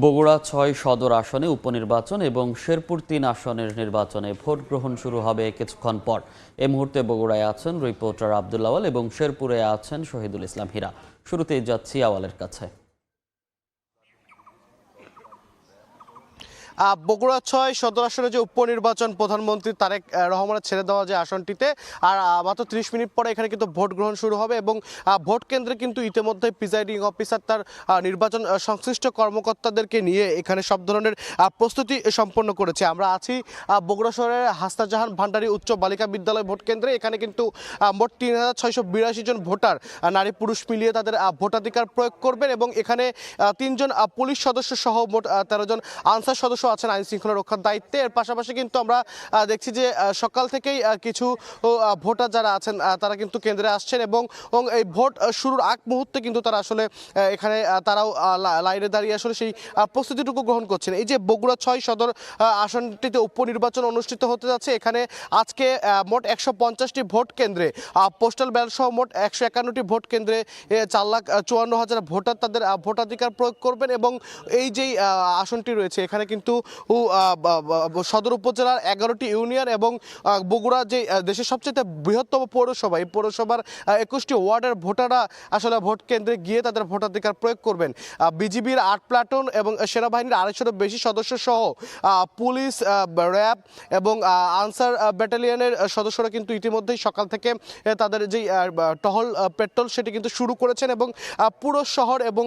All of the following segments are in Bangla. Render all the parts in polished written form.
বগুড়া ৬ সদর আসনে উপনির্বাচন এবং শেরপুর ৩ আসনের নির্বাচনে ভোট গ্রহণ শুরু হবে কিছুক্ষণ পর। এই মুহূর্তে বগুড়ায় আছেন রিপোর্টার আব্দুল আওয়াল এবং শেরপুরে আছেন শহীদুল ইসলাম হীরা। শুরুতেই যাচ্ছি আওয়ালের কাছে। বগুড়া ৬ সদর আসনে যে উপনির্বাচন প্রধানমন্ত্রী তারেক রহমানের ছেড়ে দেওয়া যে আসনটিতে আর মাত্র ৩০ মিনিট পরে এখানে কিন্তু ভোট গ্রহণ শুরু হবে এবং ভোট কেন্দ্রে কিন্তু ইতিমধ্যে প্রিজাইডিং অফিসার তার নির্বাচন সংশ্লিষ্ট কর্মকর্তাদেরকে নিয়ে এখানে সব ধরনের প্রস্তুতি সম্পন্ন করেছে। আমরা আছি বগুড়া শহরের হাসনাজাহান ভান্ডারী উচ্চ বালিকা বিদ্যালয় ভোট কেন্দ্রে। এখানে কিন্তু মোট ৩,৬৮২ জন ভোটার নারী পুরুষ মিলিয়ে তাদের ভোটাধিকার প্রয়োগ করবেন এবং এখানে ৩ জন পুলিশ সদস্য সহ মোট ১৩ জন আনসার সদস্য আছেন আইন শৃঙ্খলা রক্ষার দায়িত্বে। এর পাশাপাশি কিন্তু আমরা দেখছি যে সকাল থেকেই কিছু ভোটার যারা আছেন তারা কিন্তু কেন্দ্রে আসছেন এবং এই ভোট শুরুর আগ মুহূর্তে কিন্তু তারা আসলে এখানে তারাও লাইনে দাঁড়িয়ে আসলে সেই প্রস্তুতিটুকু গ্রহণ করছেন। এই যে বগুড়া ৬ সদর আসনটিতে উপনির্বাচন অনুষ্ঠিত হতে যাচ্ছে, এখানে আজকে মোট ১৫০টি ভোট কেন্দ্রে পোস্টাল ব্যালট সহ মোট ১৫১টি ভোট কেন্দ্রে ৪,৫৪,০০০ ভোটার তাদের ভোটাধিকার প্রয়োগ করবেন এবং এই যেই আসনটি রয়েছে এখানে কিন্তু সদর উপজেলার ১১টি ইউনিয়ন এবং বগুড়া যে দেশের সবচেয়ে বৃহত্তম পৌরসভা, এই পৌরসভার ২১টি ওয়ার্ডের ভোটাররা আসলে ভোট কেন্দ্রে গিয়ে তাদের ভোটাধিকার প্রয়োগ করবেন। বিজিবির ৮ প্লাটুন এবং সেনাবাহিনীর ২৫০-এরও বেশি সদস্য সহ পুলিশ, র্যাব এবং আনসার ব্যাটালিয়নের সদস্যরা কিন্তু ইতিমধ্যেই সকাল থেকে তাদের যেই টহল পেট্রোল সেটি কিন্তু শুরু করেছেন এবং পুরো শহর এবং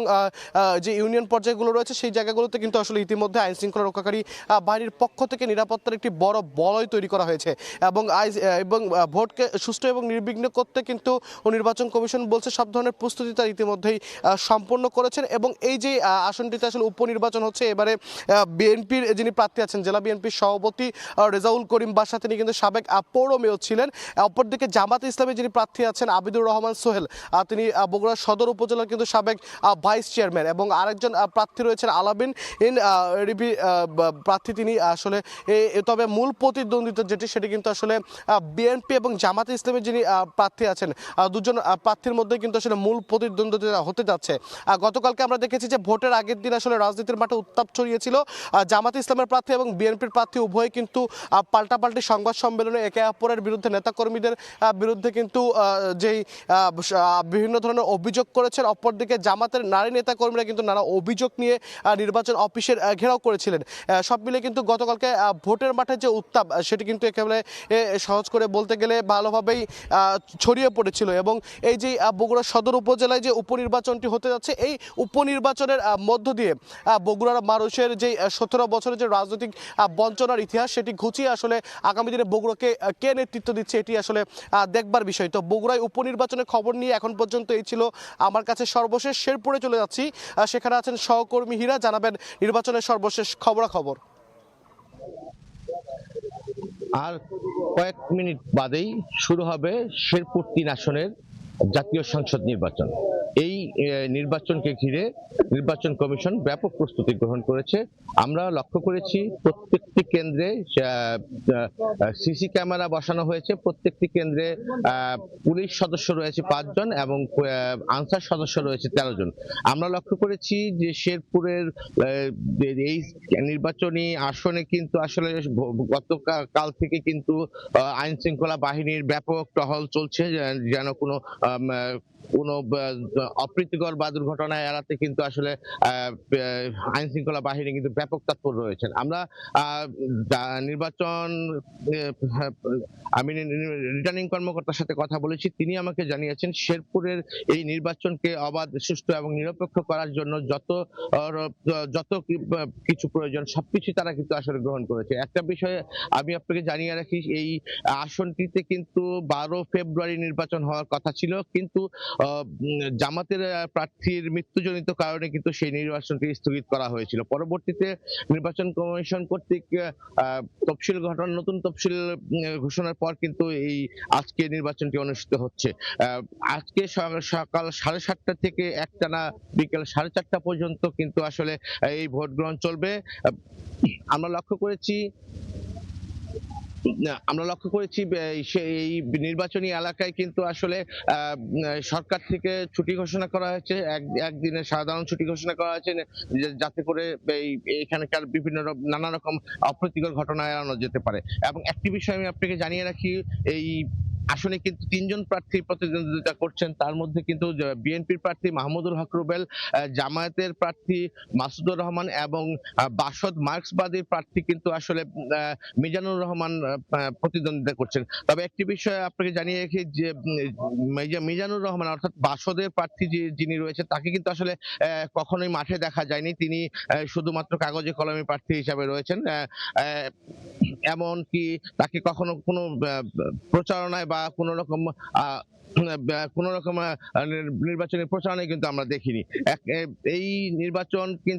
যে ইউনিয়ন পর্যায়গুলো রয়েছে সেই জায়গাগুলোতে কিন্তু আসলে ইতিমধ্যে আইন শৃঙ্খলা রক্ষাকারী বাহিনীর পক্ষ থেকে নিরাপত্তার একটি বড় বলয় তৈরি করা হয়েছে এবং ভোটকে সুষ্ঠু এবং নির্বিঘ্ন করতে কিন্তু নির্বাচন কমিশন বলছে সব ধরনের প্রস্তুতি তারা ইতিমধ্যেই সম্পন্ন করেছেন এবং এই যে আসনটিতে আসলে উপনির্বাচন হচ্ছে এবারে বিএনপির যিনি প্রার্থী আছেন জেলা বিএনপির সভাপতি রেজাউল করিম বাশা, তিনি কিন্তু সাবেক পৌর মেয়র ছিলেন। অপরদিকে জামাতে ইসলামী যিনি প্রার্থী আছেন আবিদুর রহমান সোহেল, তিনি বগুড়া সদর উপজেলার কিন্তু সাবেক ভাইস চেয়ারম্যান এবং আরেকজন প্রার্থী রয়েছেন আলামিন রিবি প্রার্থী, তিনি আসলে তবে মূল প্রতিদ্বন্দ্বিতা যেটি সেটি কিন্তু আসলে বিএনপি এবং জামাতে ইসলামের যিনি প্রার্থী আছেন দুজন প্রার্থীর মধ্যে কিন্তু আসলে মূল প্রতিদ্বন্দ্বিতা হতে যাচ্ছে। গতকালকে আমরা দেখেছি যে ভোটের আগের দিন আসলে রাজনীতির মাঠে উত্তাপ ছড়িয়েছিল। জামাতে ইসলামের প্রার্থী এবং বিএনপির প্রার্থী উভয়ে কিন্তু পাল্টাপাল্টি সংবাদ সম্মেলনে একে অপরের বিরুদ্ধে নেতাকর্মীদের বিরুদ্ধে কিন্তু যেই বিভিন্ন ধরনের অভিযোগ করেছেন। অপরদিকে জামাতের নারী নেতাকর্মীরা কিন্তু নানা অভিযোগ নিয়ে নির্বাচন অফিসের ঘেরাও করেছিলেন। সব মিলে কিন্তু গতকালকে ভোটের মাঠে যে উত্তাপ সেটি কিন্তু একেবারে সহজ করে বলতে গেলে ভালোভাবেই ছড়িয়ে পড়েছিল এবং এই যে বগুড়া সদর উপজেলায় যে উপনির্বাচনটি হতে যাচ্ছে এই উপনির্বাচনের মধ্য দিয়ে বগুড়ার মানুষের যে ১৭ বছরের যে রাজনৈতিক বঞ্চনার ইতিহাস সেটি ঘুচিয়ে আসলে আগামী দিনে বগুড়াকে কে নেতৃত্ব দিচ্ছে এটি আসলে দেখবার বিষয়। তো বগুড়ায় উপনির্বাচনের খবর নিয়ে এখন পর্যন্ত এই ছিল আমার কাছে সর্বশেষ। শেরপুরে চলে যাচ্ছি, সেখানে আছেন সহকর্মী হীরা, জানাবেন নির্বাচনের সর্বশেষ খবরাখবর। আর কয়েক মিনিট বাদেই শুরু হবে শেরপুর ৩ আসনের জাতীয় সংসদ নির্বাচন। এই নির্বাচনকে ঘিরে নির্বাচন কমিশন ব্যাপক প্রস্তুতি গ্রহণ করেছে। আমরা লক্ষ্য করেছি প্রত্যেকটি কেন্দ্রে সিসি ক্যামেরা বসানো হয়েছে, প্রত্যেকটি কেন্দ্রে পুলিশ সদস্য রয়েছে ৫ জন এবং আনসার সদস্য রয়েছে ১৩ জন। আমরা লক্ষ্য করেছি যে শেরপুরের এই নির্বাচনী আসনে কিন্তু আসলে গতকাল থেকে কিন্তু আইন শৃঙ্খলা বাহিনীর ব্যাপক টহল চলছে, যেন কোনো অপ্রীতিকর বা দুর্ঘটনা এড়াতে কিন্তু আসলে আইন শৃঙ্খলা বাহিনী কিন্তু ব্যাপক তৎপর রয়েছেন। আমরা আমি রিটার্নিং কর্মকর্তার সাথে কথা বলেছি, তিনি আমাকে জানিয়েছেন শেরপুরের এই নির্বাচনকে অবাধ, সুষ্ঠু এবং নিরপেক্ষ করার জন্য যত কিছু প্রয়োজন সবকিছু তারা কিন্তু আসলে গ্রহণ করেছে। একটা বিষয়ে আমি আপনাকে জানিয়ে রাখি, এই আসনটিতে কিন্তু ১২ ফেব্রুয়ারি নির্বাচন হওয়ার কথা ছিল, কিন্তু জামাতের প্রার্থীর মৃত্যুজনিত কারণে কিন্তু সেই নির্বাচনটি স্থগিত করা হয়েছিল। পরবর্তীতে নির্বাচন কমিশন কর্তৃক নতুন তফসিল ঘোষণার পর কিন্তু এই আজকে নির্বাচনটি অনুষ্ঠিত হচ্ছে। আজকে সকাল ৭:৩০ থেকে একটানা বিকেল ৪:৩০ পর্যন্ত কিন্তু আসলে এই ভোট গ্রহণ চলবে। আমরা লক্ষ্য করেছি আমরা লক্ষ্য করেছি এই নির্বাচনী এলাকায় কিন্তু আসলে সরকার থেকে ছুটি ঘোষণা করা হয়েছে, একদিনের সাধারণ ছুটি ঘোষণা করা হয়েছে, যাতে করে এখানকার নানা রকম অপ্রীতিকর ঘটনা এড়ানো যেতে পারে। এবং একটি বিষয় আমি আপনাকে জানিয়ে রাখি, এই আসনে কিন্তু ৩ জন প্রার্থী প্রতিদ্বন্দ্বিতা করছেন। তার মধ্যে কিন্তু বিএনপির প্রার্থী মাহমুদুল হক রুবেল, জামায়াতের প্রার্থী মাসুদুর রহমান এবং বাসদ মার্ক্সবাদীর প্রার্থী কিন্তু আসলে মিজানুর রহমান প্রতিদ্বন্দ্বিতা করছেন। তবে একটি বিষয় আপনাকে জানিয়ে রাখি যে মিজানুর রহমান অর্থাৎ বাসদের প্রার্থী যিনি রয়েছে, তাকে কিন্তু আসলে কখনোই মাঠে দেখা যায়নি। তিনি শুধুমাত্র কাগজে কলমে প্রার্থী হিসাবে রয়েছেন। এমনকি তাকে কখনো কোনো প্রচারণায় বা কোনো রকম নির্বাচনী প্রচারণায় কিন্তু আমরা দেখিনি। এই নির্বাচনকে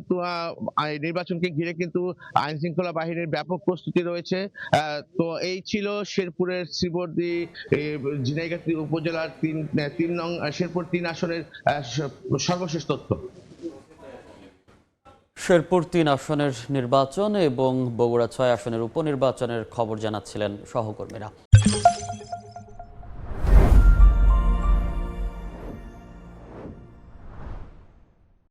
ঘিরে কিন্তু আইন শৃঙ্খলা বাহিনীর ব্যাপক প্রস্তুতি রয়েছে। তো এই ছিল শেরপুরের শ্রীবর্দী ঝিনাইগাতী উপজেলার ৩ নং শেরপুর ৩ আসনের সর্বশেষ তথ্য। শেরপুর ৩ আসনের নির্বাচন এবং বগুড়া ৬ আসনের উপনির্বাচনের খবর জানাচ্ছিলেন সহকর্মীরা।